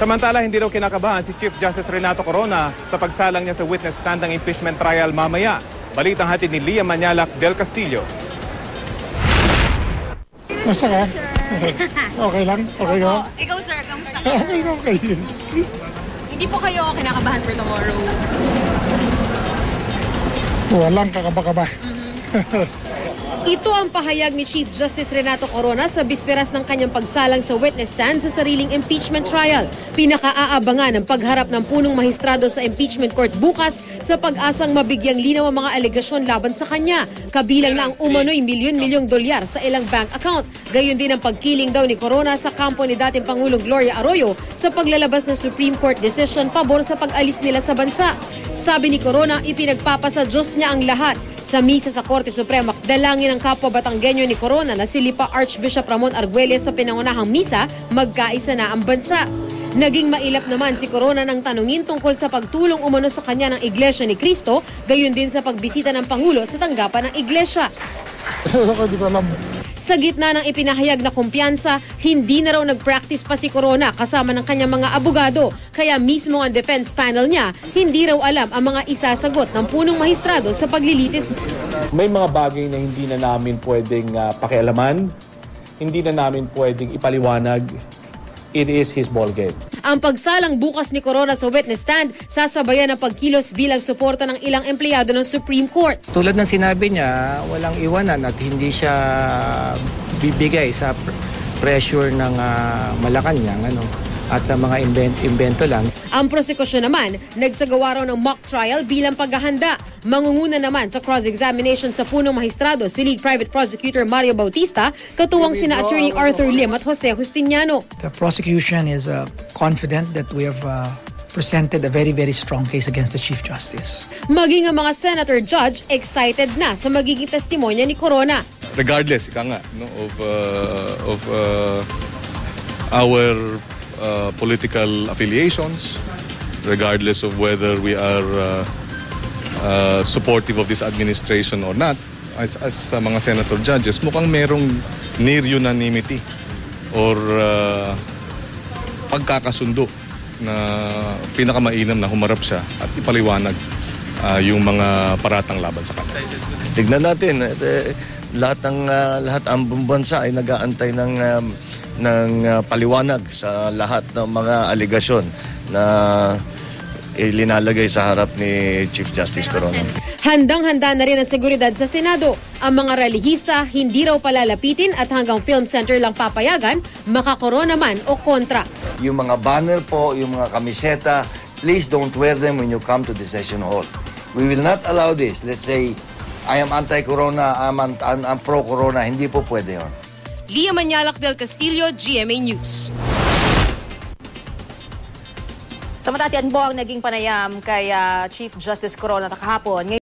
Samantala, hindi raw kinakabahan si Chief Justice Renato Corona sa pagsalang niya sa witness stand ng impeachment trial mamaya. Balitang hatid ni Lia Manyalac del Castillo. Basta ka? Okay lang? Okay ka? Ikaw sir, kamusta ka? Okay. Hindi po kayo kinakabahan for tomorrow? Walang kakaba-kaba. Ito ang pahayag ni Chief Justice Renato Corona sa bisperas ng kanyang pagsalang sa witness stand sa sariling impeachment trial. Pinakaaabangan ang pagharap ng punong mahistrado sa impeachment court bukas sa pag-asang mabigyang linaw ang mga alegasyon laban sa kanya. Kabilang na ang umano'y milyon-milyong dolyar sa ilang bank account. Gayon din ang pagkiling daw ni Corona sa kampo ni dating Pangulong Gloria Arroyo sa paglalabas ng Supreme Court decision pabor sa pag-alis nila sa bansa. Sabi ni Corona, ipinagpapasa Diyos niya ang lahat. Sa misa sa Korte Suprema, dalangin ng kapwa Batanggenyo ni Corona na si Lipa Archbishop Ramon Arguelles sa pinangunahang misa, magkaisa na ang bansa. Naging mailap naman si Corona ng tanungin tungkol sa pagtulong umano sa kanya ng Iglesia ni Cristo, gayon din sa pagbisita ng Pangulo sa tanggapan ng Iglesia. Hindi ko alam. Sa gitna ng ipinahayag na kumpiyansa, hindi na raw nag-practice pa si Corona kasama ng kanyang mga abogado. Kaya mismo ang defense panel niya, hindi raw alam ang mga isasagot ng punong mahistrado sa paglilitis. May mga bagay na hindi na namin pwedeng pakialaman, hindi na namin pwedeng ipaliwanag. It is his ballgame. Ang pagsalang bukas ni Corona sa witness stand, sasabayan ng pagkilos bilang suporta ng ilang empleyado ng Supreme Court. Tulad ng sinabi niya, walang iwanan at hindi siya bibigay sa pressure ng Malacanang at mga invento lang. Ang prosekusyon naman, nagsagawa raw ng mock trial bilang paghahanda. Mangunguna naman sa cross-examination sa punong mahistrado si Lead Private Prosecutor Mario Bautista, katuwang sina Attorney Arthur Lim at Jose Justiniano. The prosecution is confident that we have presented a very, very strong case against the Chief Justice. Maging ang mga senator judge excited na sa magiging testimonya ni Corona. Regardless, of our political affiliations, regardless of whether we are supportive of this administration or not, as mga senator judges, mukhang merong near unanimity or pagkakasundo na pinakamainam na humarap siya at ipaliwanag yung mga paratang laban sa kanya. Tignan natin, lahat ang bansa ay nag-aantay ng paliwanag sa lahat ng mga aligasyon na ilinalagay sa harap ni Chief Justice Corona. Handang-handa na rin ang seguridad sa Senado. Ang mga relihista hindi raw palalapitin at hanggang film center lang papayagan, makakorona man o kontra. Yung mga banner po, yung mga kamiseta, please don't wear them when you come to the session hall. We will not allow this. Let's say, I am anti-corona, I'm pro-corona. Hindi po pwede yun. Lia Manyalac del Castillo, GMA News. Samantala, po ang naging panayam kay Chief Justice Corona kahapon.